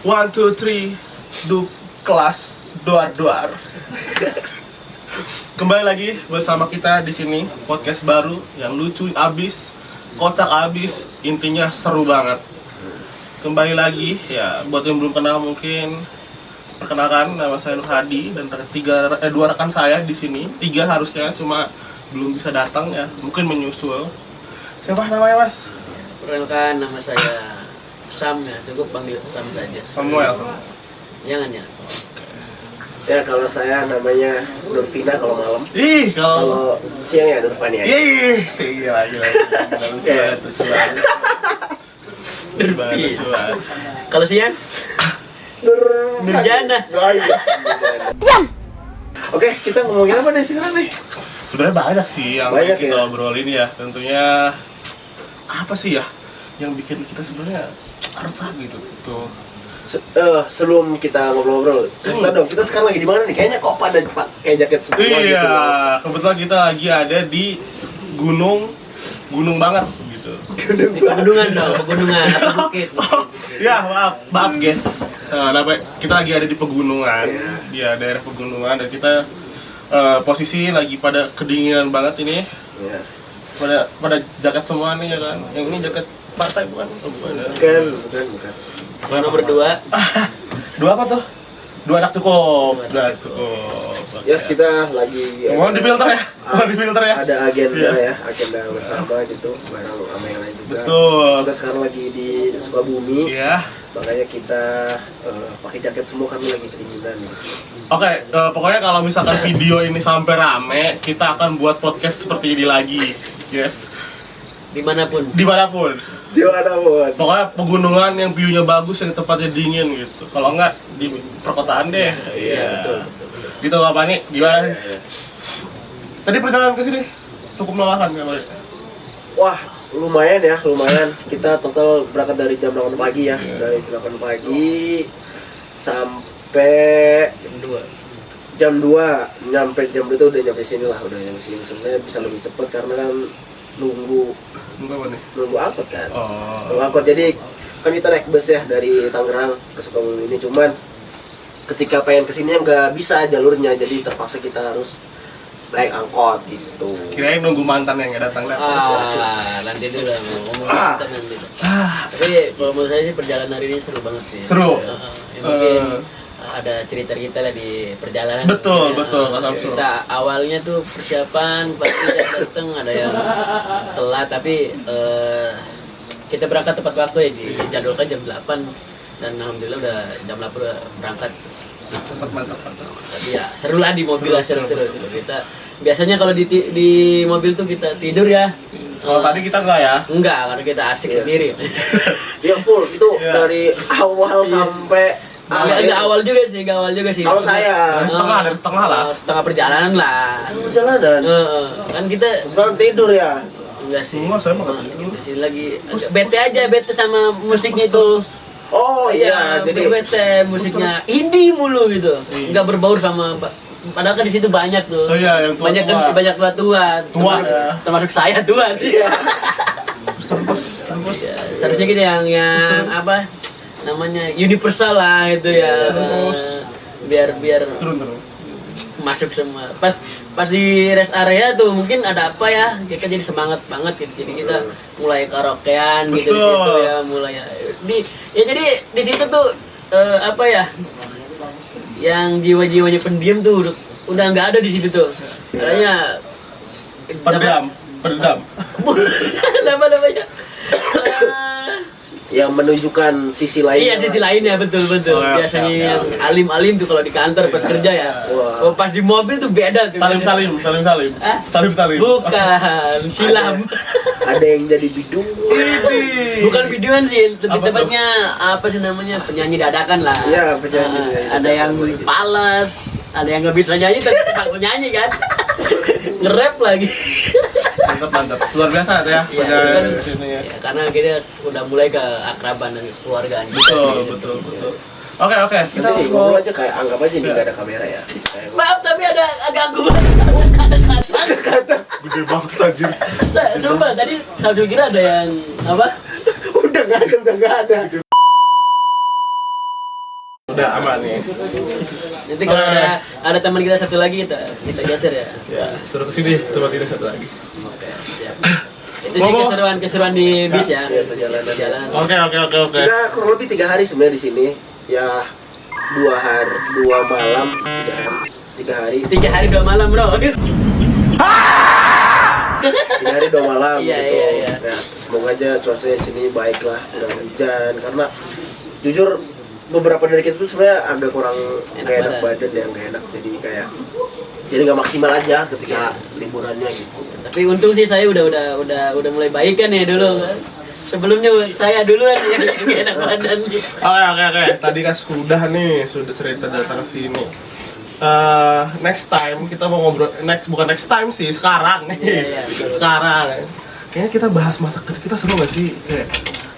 One, two, three, do kelas doar. Kembali lagi bersama kita di sini podcast baru yang lucu abis, kocak abis, intinya seru banget. Kembali lagi ya, buat yang belum kenal mungkin perkenalkan, nama saya Nur Hadi dan dua rekan saya di sini, 3 harusnya cuma belum bisa datang ya, mungkin menyusul. Siapa namanya Mas? Perkenalkan, nama saya Sam ya, cukup panggil Sam saja. Samuel. Jangan ya. Ya kalau saya namanya Nurvina kalau malam. Ih, kalau siang ya Nurvani ya. Iya, lucu banget. Kalau siang Nurjana. Diam. Oke, kita ngomongin apa nih sekarang nih? Sebenarnya banyak sih yang banyak kita ya? obrolin ya. Tentunya apa sih ya yang bikin kita sebenarnya resah gitu. Tuh. Sebelum kita ngobrol-ngobrol, kasih tau dong, kita sekarang lagi di mana nih? Kayaknya kok pada pakai jaket semua Iya, gitu. kebetulan kita lagi ada di gunung banget gitu. Pegunungan dong, pegunungan atau bukit. Ya, maaf guys. Nah, kita lagi ada di pegunungan, ya daerah pegunungan dan kita posisi lagi pada kedinginan banget ini. Ya. Pada jaket semua nih ya kan. Yang ini jaket partai bukan? Bukan. Nomor 2. Dua apa tuh? 2 anak cukup. Ya kita lagi Mau difilter ya? ada agenda Iya. agenda bersama gitu, bareng sama yang lain juga. Betul. Kita sekarang lagi di Sukabumi. Iya. Makanya kita pakai jaket semua karena lagi kedinginan gitu. Oke, pokoknya kalau misalkan video ini sampai rame, kita akan buat podcast seperti ini lagi. Yes. Dimanapun. Di mana pun. Pokoknya pegunungan yang view-nya bagus, yang tempatnya dingin gitu. Kalau enggak di perkotaan deh. Iya, betul. Gitu apa nih? Gimana nih? Iya. Tadi perjalanan ke sini cukup melelahkan nggak, Pak? Wah, lumayan. Kita total berangkat dari jam 8 pagi ya. Iya. Dari jam 8 pagi sampai jam 2 nyampe jam 2 itu udah nyampe sini lah, sebenarnya bisa lebih cepat karena kan nunggu Apa nih? angkot kan. Oh. Nunggu angkot, jadi kan kita naik bus ya dari Tangerang ke Sukabumi ini, cuman ketika pengen kesini nggak bisa jalurnya, jadi terpaksa kita harus naik angkot gitu. Kirain nunggu mantan yang nggak datang. Nanti dulu lah, ngomong kita nanti. Tapi kalau menurut saya sih perjalanan hari ini seru banget sih. Seru? Ya, mungkin ada cerita kita lah di perjalanan. Betul, Ya, Kak Samsul. kita awalnya tuh persiapan, pasti datang ada yang telat, tapi kita berangkat tepat waktu ya, dijadwalkan jam 8 dan alhamdulillah udah jam 8 udah berangkat. Mantap. Tapi ya seru lah di mobil lah, seru. Kita biasanya kalau di mobil tuh kita tidur ya. Kalau tadi kita enggak ya? Enggak, karena kita asik sendiri. Dia full itu Iya. dari awal sampai Enggak awal juga sih. Kalau saya Dari setengah lah. Setengah perjalanan lah. perjalanan Kan kita sekarang tidur ya. enggak sih. Enggak, saya mah nggak tidur. Di sini lagi agak bete sama musiknya itu. Oh iya, jadi bete musiknya indie mulu gitu. Enggak berbaur sama padahal kan di situ banyak tuh. Oh iya, yang tua-tua. banyak tua. Tua, ya. Termasuk saya tua sih. Terus. Ya, seharusnya kita yang apa namanya universal lah itu ya. Terus. Biar Turun. masuk semua. Pas di rest area tuh mungkin ada apa ya, kita jadi semangat banget gitu. Jadi kita mulai karaokean gitu di Betul. situ ya, mulai jadi di situ tuh apa ya, yang jiwa-jiwanya pendiam tuh udah nggak ada di situ tuh. Kayaknya Pendam. apa namanya? yang menunjukkan sisi lain. Iya, sisi lainnya, betul. Oh, Biasanya oke. yang alim-alim tuh kalau di kantor pas kerja ya. Wah. Oh, pas di mobil tuh beda tuh. Salim. Hah? Salim. Bukan, silam. Ada yang jadi bidung. Bukan videoan sih, lebih Apa tepatnya apa sih namanya, penyanyi dadakan lah. Iya, penyanyi. Ada yang palas, ada yang nggak bisa nyanyi tapi tetap penyanyi kan. Nge-rap lagi. Mantap. Luar biasa ya. Iya, Perjalanan kan, di sini ya. ya, karena kita udah mulai ke akraban dan keluargaan kita sih. Betul. Oke. Kita Nanti mau ngobrol aja kayak anggap aja nih nggak ada kamera ya. Maaf tapi ada ganggu kadang-kadang. gede banget anjir. Sumpah tadi Samsul kira ada yang apa? Udah nggak ada. Udah aman nih. Nanti kalau ada teman kita satu lagi kita geser ya. Ya, suruh kesini tempat ini satu lagi. Oke, siap. Itu sih keseruan di bis ya. Iya, perjalanan. Oke. Kita kurang lebih 3 hari sebenarnya di sini. Ya 2 malam, 3 hari. 3 hari 2 malam, Bro. 3 hari 2 malam Iya, gitu. iya. Ya, semoga aja cuacanya di sini baik lah, nggak hujan. Karena jujur beberapa dari kita tuh sebenarnya agak kurang nggak enak badan ya, nggak enak. Jadi nggak maksimal aja ketika liburannya gitu. Tapi untung sih saya udah mulai baik kan ya dulu kan. Sebelumnya saya duluan yang nggak enak badan gitu. Oke. Tadi kan sudah cerita datang ke sini. Next time kita mau ngobrol, bukan next time sih, sekarang nih. Iya. Sekarang kayaknya kita bahas masa kecil kita, seru gak sih? Kayak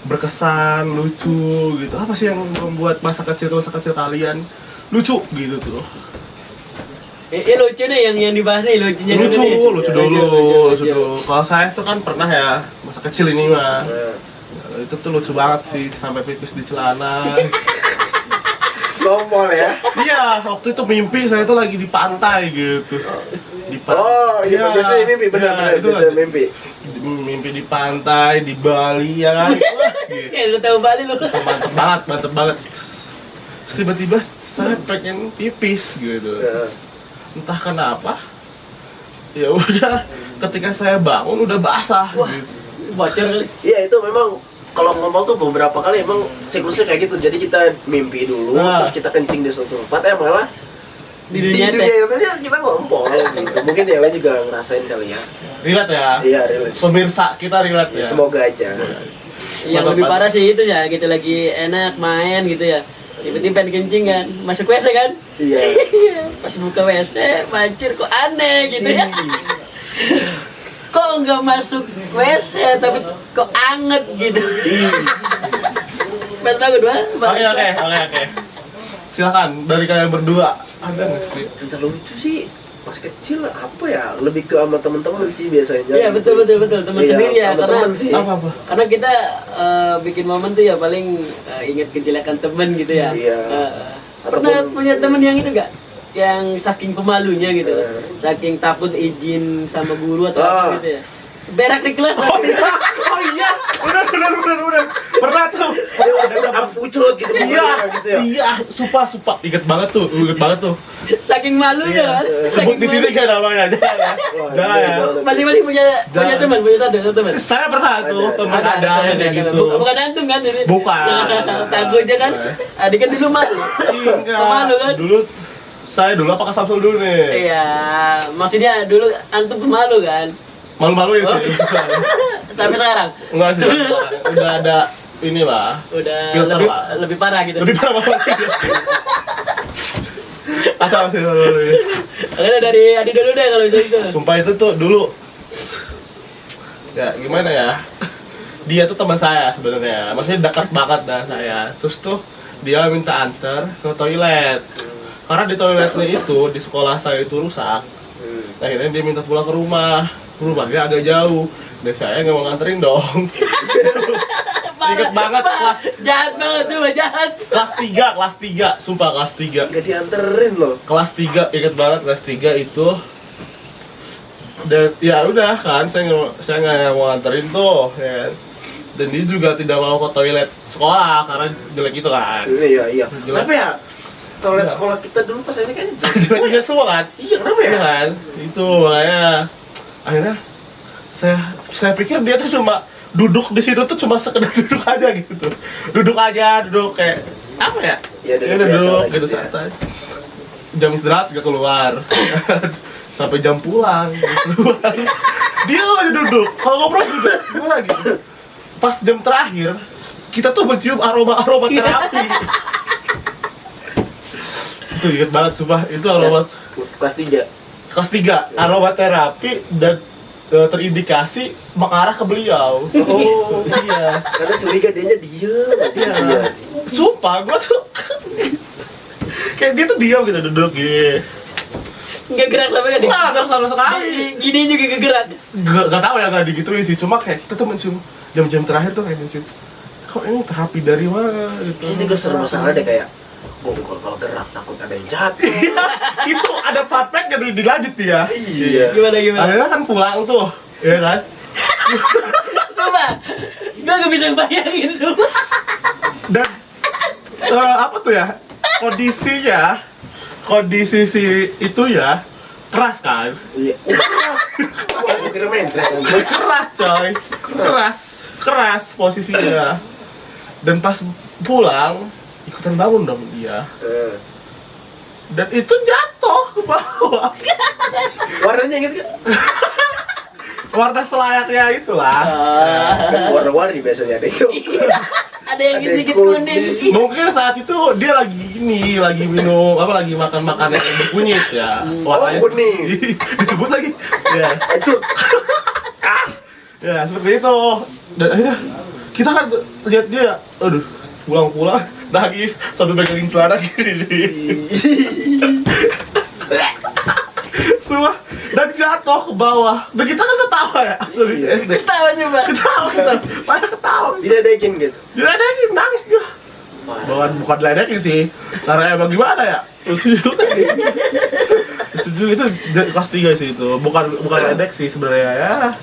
berkesan, lucu gitu. Apa sih yang membuat masa kecil kalian lucu gitu tuh? Lucu nih yang dibahas nih, lucunya Lucu dulu. Kalau saya tuh kan pernah ya masa kecil ini mah. Itu tuh lucu banget sih, sampai pipis di celana. Sombong ya. Iya, waktu itu mimpi saya tuh lagi di pantai gitu. Di Iya, biasanya mimpi, benar-benar itu biasanya mimpi. mimpi di pantai di Bali ya kan. Wah, gitu. Ya lu tahu Bali lu. Mantep banget. Terus tiba-tiba saya pengen pipis gitu. Entah kenapa. Ya udah, ketika saya bangun udah basah gitu. Bocor kali. Iya, itu memang kalau ngomong tuh beberapa kali emang siklusnya kayak gitu. Jadi kita mimpi dulu, terus kita kencing di suatu tempat, malah Di di dunia dunia nyatanya kita ngompol gitu. Mungkin Dewa juga ngerasain kali ya. Relate ya? Iya, relate. Pemirsa kita relate ya? Semoga aja. Yang lebih parah sih itu ya, gitu lagi enak main gitu ya. Tiba-tiba pengen kencing kan, masuk WC kan? Iya. Pas buka WC, mancir kok aneh gitu ya. Kok nggak masuk WC tapi kok anget gitu. Banget Oke. Silakan dari kalian berdua, ada nggak sih? Cerita lucu sih pas kecil apa ya, lebih ke sama teman-teman sih biasanya. Iya betul teman Iya, sendiri ya, sama karena teman sih. Apa? karena kita bikin momen tuh ya paling ingat kejelekan temen gitu ya. Iya. Pernah Ataupun- punya temen yang itu gak? Yang saking pemalunya gitu, saking takut izin sama guru atau apa gitu ya. Berak di kelas. Oh iya, benar. Pernah tuh. Dia ucrut gitu. Iya, gitu ya. iya, sumpah. Ingat banget tuh. Saking malunya kan. Sebut di sini kan namanya, jangan ya. Masing-masing punya teman, punya satu teman. Saya pernah tuh, teman ada yang kayak gitu. Bukan antum kan ini? Bukan. Takutnya kan, adik kan dulu malu. Pemalu kan? Dulu saya apa ke Samsul dulu nih? Iya, maksudnya dulu antum pemalu kan? Malu-maluin sih. Sampai sekarang? Enggak sih, udah ada inilah. Udah Filter lebih, lah. lebih parah gitu. Lebih parah banget. Asal sih dulu. Oke, dari Adi dulu deh kalau gitu. Sumpah itu tuh dulu. Ya gimana ya? Dia tuh teman saya sebenarnya. Maksudnya dekat banget dah saya. Terus tuh dia minta antar ke toilet. Karena di toiletnya itu di sekolah saya itu rusak. Akhirnya dia minta pulang ke rumahnya agak jauh. Dan saya nggak mau nganterin dong. Ingat banget kelas Jahat banget tuh, jahat. kelas 3, sumpah kelas 3. Gak dianterin loh. Kelas 3, inget banget kelas 3 itu. Dan ya udah kan, saya nggak mau nganterin tuh ya. Dan dia juga tidak mau ke toilet sekolah karena jelek itu kan. Iya. Jelek. Kenapa ya? Toilet Iya. sekolah kita dulu pas ini kan Jelek semua kan. iya, kenapa ya? Iya kan, itu makanya akhirnya saya pikir dia tuh cuma duduk di situ tuh cuma sekedar duduk aja gitu. Duduk kayak apa ya? Ya, Ya, duduk biasa duduk lah gitu gitu ya. santai. Jam istirahat gak keluar. Sampai jam pulang keluar. Dia aja duduk. Kalau ngobrol juga gimana gitu. Pas jam terakhir kita tuh mencium aroma terapi. Itu inget banget sumpah, itu aroma Kelas 3. kelas 3 aroma terapi dan terindikasi mengarah ke beliau. Oh iya. Karena curiga dianya diem aja. Iya. Sumpah gua tuh kayak dia tuh diam gitu duduk gitu. Nggak gerak sampai kan? Nggak sama sekali. Gini juga nggak gerak. Gak tahu ya, nggak digituin sih, cuma kayak kita tuh mencium jam-jam terakhir tuh kayak mencium kok ini terapi dari mana gitu. Ini gue serba masalah deh kayak gue kalau gerak takut ada yang jatuh. Itu ada fun fact yang dilanjut ya. Iya. Gimana? Akhirnya kan pulang tuh, ya kan? Coba, gue gak bisa bayangin tuh. Dan apa tuh ya? Kondisi si itu ya keras kan? Iya. Wah, gue kira main track. Keras coy, keras posisinya. Dan pas pulang ikutan bangun dong dia. Dan itu jatuh ke bawah. Warnanya gitu kan? Warna selayaknya itulah. Kan warna-warni biasanya ada itu. Ada yang Ada yang sedikit kuning. kuning. Mungkin saat itu dia lagi minum lagi makan makanan yang berkunyit ya. Warnanya kuning. disebut lagi. Ya. Itu Ya seperti itu. Dan akhirnya kita kan lihat dia, aduh, pulang nangis sambil pegangin celana gini. Semua dan jatuh ke bawah. Dan kita kan ketawa ya, asli SD. Ketawa coba. Ketawa kita, malah ketawa. diledekin gitu. Diledekin, nangis dia. Bukan diledekin sih, karena emang gimana ya? Lucu juga itu kelas 3 sih itu, bukan ledek sih sebenarnya ya.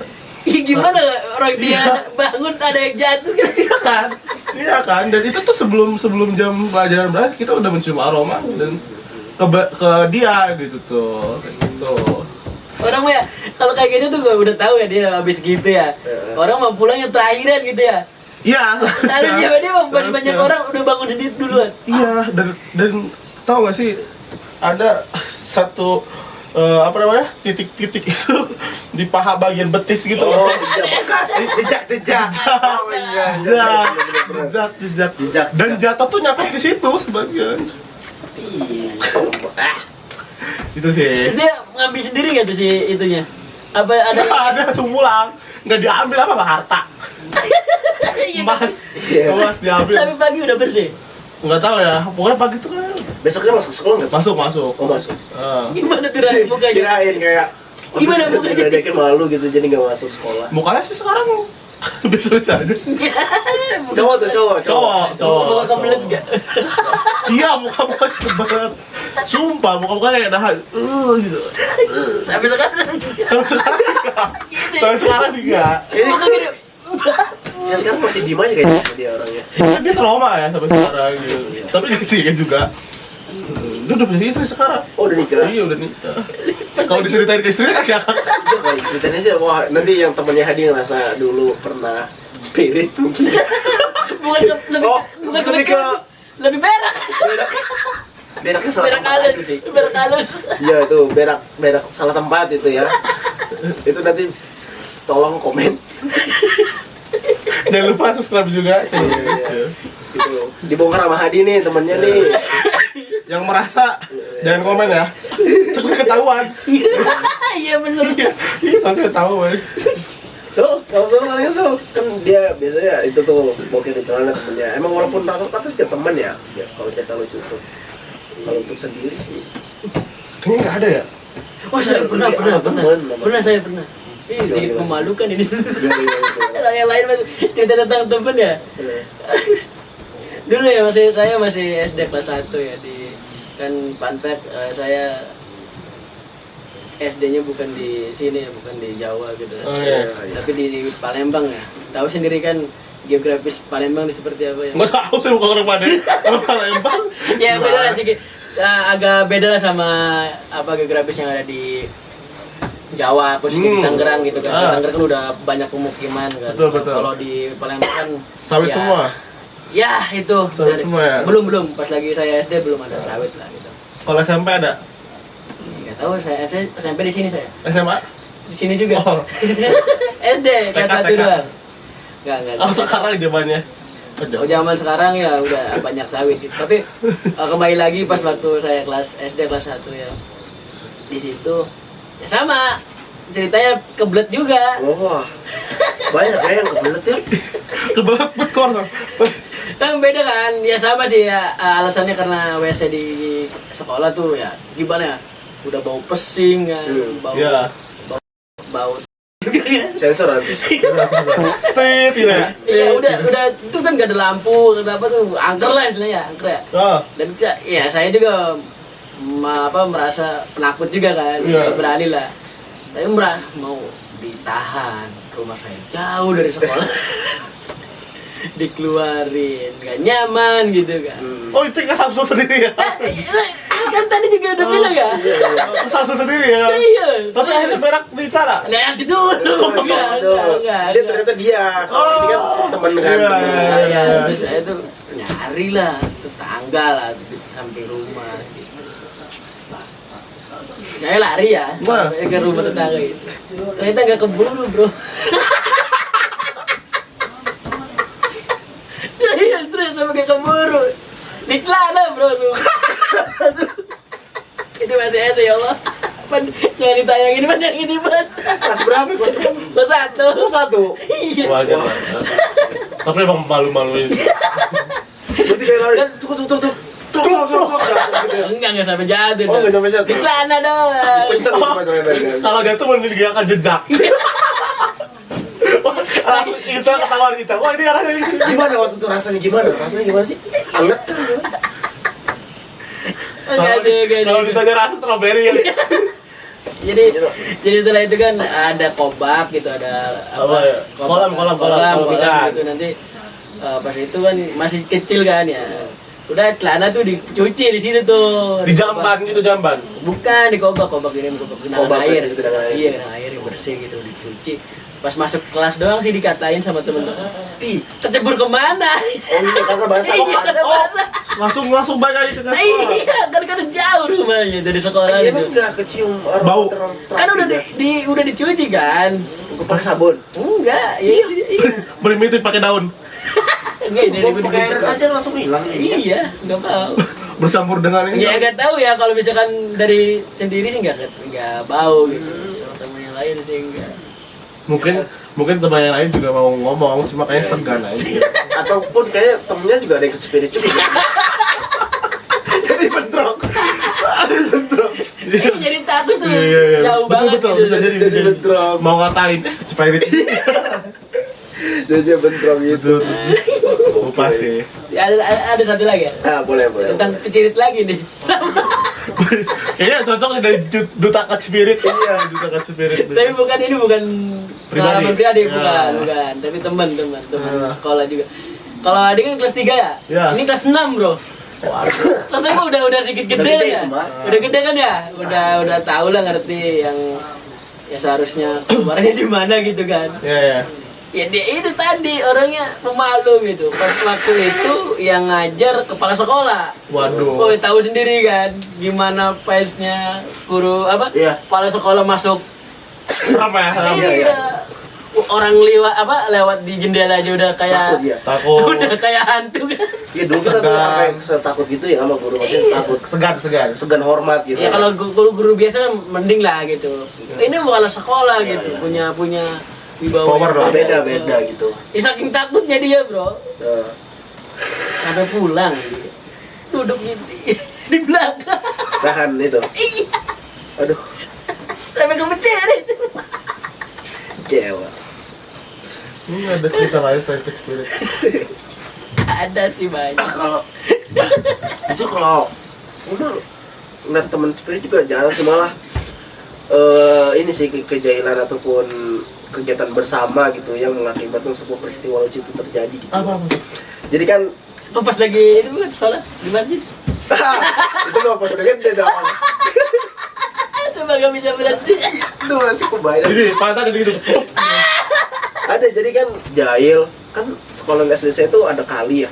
Ih, gimana orang dia bangun ada yang jatuh kan? Iya kan, dan itu tuh sebelum jam pelajaran berakhir kita udah mencium aroma dan ke dia gitu tuh, kayak gitu. Orang mah ya, kalau kayak gitu tuh gue udah tahu ya dia habis gitu ya. Orang mau pulangnya terakhiran gitu ya. Iya, Harusnya dia mah banyak orang udah bangun sendiri duluan. Iya, dan tahu gak sih ada satu titik-titik itu di paha bagian betis gitu. Oh, iya, bekas jejak. Oh iya. Jejak. Dan jatuh tuh nyangkut di situ sebagian. Itu sih. Dia ngambil sendiri nggak tuh si itunya? Apa ada? Ada sumulang, nggak diambil apa harta. Emas diambil. Tapi pagi udah bersih. Nggak tahu ya, pokoknya pagi itu kan Besoknya masuk sekolah nggak? masuk. Oh, masuk. Gimana tuh Rai, mukanya? Kirain kayak Gimana mukanya? diledekin malu gitu jadi nggak masuk sekolah. Mukanya sih sekarang biasa aja. Cowok. Muka kebelet nggak? Iya, muka kebelet. Sumpah, muka kayak nahan. Gitu. Sampai sekarang. Sampai sekarang sih enggak. Muka gini. Ya sekarang masih diem aja kayaknya dia orangnya. Dia trauma ya sampai sekarang gitu. Tapi sih kan juga. Dia udah punya istri sekarang. Oh, udah nikah? Iya, udah nikah. Kalau diceritain ke istrinya kan kakak. Ceritanya sih, wah nanti yang temennya Hadi ngerasa dulu pernah pirit mungkin. Bukan lebih berak. Beraknya salah Berak tempat halus. itu sih. Berak halus. Iya itu berak salah tempat itu ya. Itu nanti tolong komen. Jangan lupa subscribe juga channel Iya. Gitu. Dibongkar sama Hadi nih temennya nih. Yang merasa jangan komen ya. Takut ketahuan. Iya bener. Iya, takut ketahuan. Kalau kan dia biasanya itu tuh bokeh di celana temennya. Emang walaupun rata tapi ke teman ya. Ya kalau cerita lucu tuh. Kalau untuk sendiri sih. Kayaknya nggak ada ya. Oh saya pernah. Pernah saya pernah. Ini jadi memalukan ini. Kalau yang lain cerita tentang temen ya. Dulu ya saya masih SD kelas 1 ya di kan Panpet saya SD-nya bukan di sini, bukan di Jawa gitu. Oh, iya. Tapi di Palembang ya. Tahu sendiri kan geografis Palembang di seperti apa ya? Nggak tahu saya bukan orang Palembang. Ya beda lah sedikit. Agak beda lah sama apa geografis yang ada di Jawa, khususnya di Tangerang gitu kan. Di Tangerang kan udah banyak pemukiman kan. Betul. Kalau di Palembang kan Sawit ya, semua. Ya itu. Sawit semua ya? Belum. Pas lagi saya SD belum ada sawit lah gitu. Kalau SMP ada. Nggak tahu saya SMP di sini saya. SMA? Di sini juga. Oh. SD kelas 1 doang. Enggak. Oh, sekarang zamannya. Oh, zaman sekarang ya udah banyak sawit gitu. Tapi kembali lagi pas waktu saya kelas SD kelas 1 ya. Di situ ya sama ceritanya kebelet juga. Wah. Banyak ya yang kebelet ya. Kebelet betul. Kan beda kan, ya sama sih ya alasannya karena WC di sekolah tuh ya gimana ya, udah bau pesing kan, bau Iya. bau Sensor nanti. Tit gitu ya. Iya udah itu kan gak ada lampu, kenapa tuh angker lah istilahnya angker ya. Oh. Dan ya saya juga merasa penakut juga kan, Iya. nggak berani lah. Saya mau ditahan, rumah saya jauh dari sekolah, dikeluarin, nggak nyaman gitu kan. Oh itu ke Samsung sendiri ya? Kan tadi juga udah bilang ya, Samsung sendiri ya? serius. Tapi akhirnya berak di sana? Nggak ngerti dulu, enggak. Dia ternyata dia. Kalau ini kan teman kan. Ya, terus saya tuh nyari lah tetangga lah di samping rumah gitu. Saya lari ya sampai ke rumah tetangga itu. Ternyata nggak keburu bro. Saya stres sampai nggak keburu. Di celana bro tuh. Itu masih SD ya Allah. Jangan ditayangin yang ini banget. Kelas berapa? Kelas 1. Kelas 1. Iya. Wajar lah. Tapi emang malu-maluin. Berarti kayak lari. Tuh. Enggak sampai jatuh. Oh, nggak sampai jatuh. Di celana doang. Kenceng itu masalahnya. Kalau jatuh meninggalkan jejak. Langsung kita ketahuan kita. Wah ini arahnya di sini. Gimana waktu itu rasanya gimana? Rasanya gimana sih? Hangat kan? Kalau ditanya rasa strawberry ya. Jadi setelah itu kan ada kobak gitu, ada Apa ya? Kolam ikan. gitu nanti pas itu kan masih kecil kan ya. Udah celana tuh dicuci di situ tuh. Di jamban gitu jamban. Bukan di kobak ini genangan Kobak, air. genangan air. Iya, genangan air yang bersih gitu dicuci. Pas masuk kelas doang sih dikatain sama temen-temen. Tercebur kemana? Oh iya karena basah. Iya, karena basah. Langsung balik lagi ke sekolah. Iya, kan jauh rumahnya dari sekolah Iya gitu. emang nggak kecium aroma Bau. Kan udah dicuci kan? pakai sabun. Enggak, iya. Bermimpi pakai daun. Enggak, jadi gue Pakai air aja langsung hilang. Iya, enggak mau. Bercampur dengan ini. Ya enggak tahu ya kalau misalkan dari sendiri sih enggak bau gitu. Kalau temen yang lain sih enggak. Mungkin teman yang lain juga mau ngomong, cuma kayaknya segan aja. Ataupun kayak temennya juga ada yang kecepirit juga. Jadi bentrok. Jadi takut tuh. Iya. Jauh banget Betul, gitu. bisa jadi bentrok. mau ngatain, kecepirit. Jadi bentrok gitu. Lupa sih. Ada satu lagi ya? Ah, boleh. Tentang kecirit lagi nih. Kayaknya cocok dari duta kecepirit. Iya, duta kecepirit. Tapi ini bukan pengalaman pribadi, Ya. bukan. Tapi teman sekolah juga. Kalau adik kan kelas 3 ya? Ya. Ini kelas 6 bro. Tapi udah sedikit gede Udah kan gede ya? itu, Mak. Udah gede kan ya? Udah tahu lah ngerti yang ya seharusnya keluarnya di mana gitu kan. Iya. Ya dia itu tadi orangnya pemalu gitu. Pas waktu itu yang ngajar kepala sekolah. Waduh. Oh, tahu sendiri kan gimana pace-nya guru Iya. kepala sekolah masuk. Seram ya, seram. Iya. Orang lewat di jendela aja udah kayak Takut ya. Takut. udah kayak hantu kan. Iya dulu kita tuh Segan. sampai setakut gitu ya sama guru maksudnya takut. Segan. Hormat gitu. Ya kalau guru-guru biasa kan mending lah gitu. Ini kepala sekolah gitu, punya wibawa. Power dong. beda gitu. Ya, saking takutnya dia, Bro. Nah, Sampai pulang dia. Duduk di belakang. tahan itu. Iya. Aduh, Sampai kemecerit. kecewa. Ini ada cerita lain selain kecepirit. Ada sih banyak. Kalau itu kalau udah ngeliat temen spirit juga jarang sih malah ini sih kejahilan ataupun kegiatan bersama gitu yang mengakibatkan sebuah peristiwa lucu itu terjadi gitu. Apa? Jadi kan Oh, pas lagi itu bukan sholat di masjid. itu mah pas udah gede dong. Coba gak bisa berhenti. Itu masih kebayang. Jadi, pantat jadi gitu. Ada jadi kan jahil kan sekolah SD saya itu ada kali ya.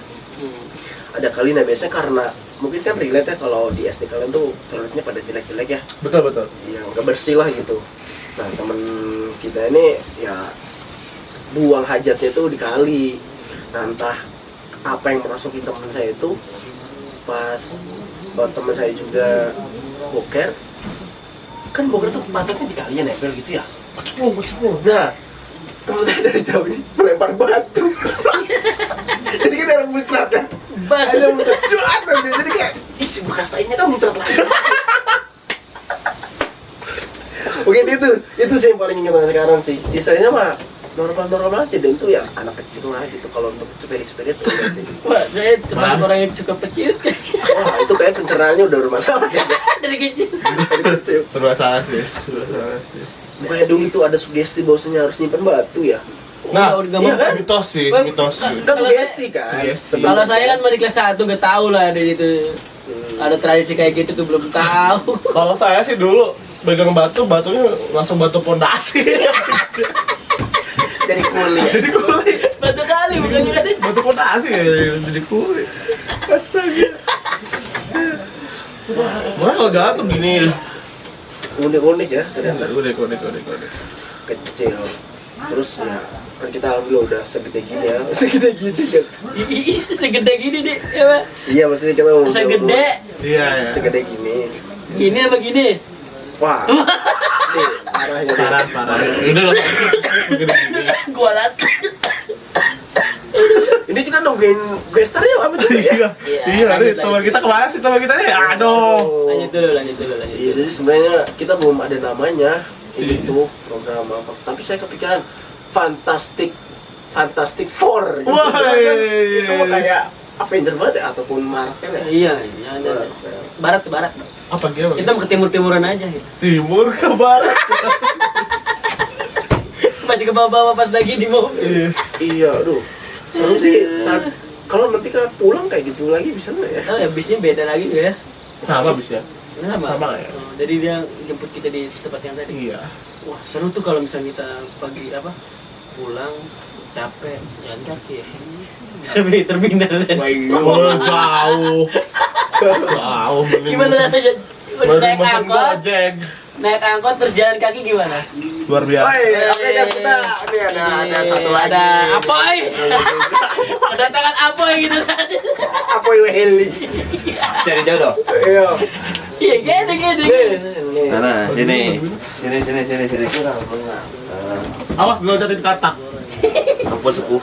Ada kali nah biasanya karena mungkin kan relate ya kalau di SD kalian tuh toiletnya pada jelek-jelek ya. Betul. Yang nggak bersih lah gitu. Nah temen kita ini ya buang hajatnya tuh di kali. Nah entah apa yang merasuki temen saya itu pas temen saya juga boker kan boker tuh pantatnya di kali ya nempel gitu ya. Kecebur. Nah temen saya dari jauh ini melempar batu. Jadi kan ada muncrat kan. Basah. Ada muncrat cuat aja. Jadi kayak isi bekas tainya kan muncrat lagi. Mungkin itu sih yang paling ingat sampai sekarang sih. Sisanya mah normal aja, dan itu ya anak kecil lah gitu. Kalau untuk sepeda itu enggak sih. Wah, saya termasuk orang yang suka pecil. Wah, itu kayak pencernaannya udah bermasalah ya. Dari kecil. Bermasalah sih. Makanya dulu tuh ada sugesti bahwasanya harus nyimpan batu ya. Nah, Udah iya kan? mitos sih, Bang, mitos sih. Kan sugesti kan. Sugesti. Kalau saya kan masih kelas 1 nggak tahu lah dari itu. Ada tradisi kayak gitu tuh belum tahu. Kalau saya sih dulu pegang batunya langsung batu pondasi. Jadi kulit. Jadi kulit. Batu kali bukannya kan. Batu pondasi ya, jadi kulit. Astaga. Mana kalau jatuh gini? Unik-unik ya ternyata. Udah. Kecil. Terus ya kan kita alhamdulillah udah segede gini ya. Segede gini kan. Segede gini deh, ya Pak. Iya, maksudnya kita udah Segede. Iya ya. segede gini. Gini apa gini? Wah. Nih, arahnya nih. Parah. Udah lah. Segede gini. Gua liat. Ini kita nungguin gestarnya apa tuh ya? Iya, nih teman kita kemana sih teman kita nih? Aduh. Lanjut dulu. Iya, jadi sebenarnya kita belum ada namanya. Ini tuh program apa? Tapi saya kepikiran Fantastic Four. Gitu. Wah. Itu mah kayak Avenger banget ya, ataupun Marvel ya. Iya. Barat. Apa dia? Kita mau ke timur-timuran aja ya. Timur ke barat. Masih ke bawah-bawah pas lagi di mobil. Iya, aduh. Seru sih. Kalau nanti kita pulang kayak gitu lagi bisa nggak ya? Oh ya bisnya beda lagi ya. Sama bisa. Sama ya? Oh, jadi dia jemput kita di tempat yang tadi. Iya. Wah seru tuh kalau misalnya kita pagi pulang capek jalan kaki ya. Sampai terminal. Oh, jauh. Gimana rasanya naik angkot? Gojek. Naik angkot terus jalan kaki gimana? Luar biasa. Oke, guys, kita ini ada satu lagi. Ada Apoy. Kedatangan Apoy gitu tadi. Apoy Heli. Cari jodoh. Iya. Iya gede. Nih. Mana? Sini. Awas dulu jadi katak. Apa sepuh?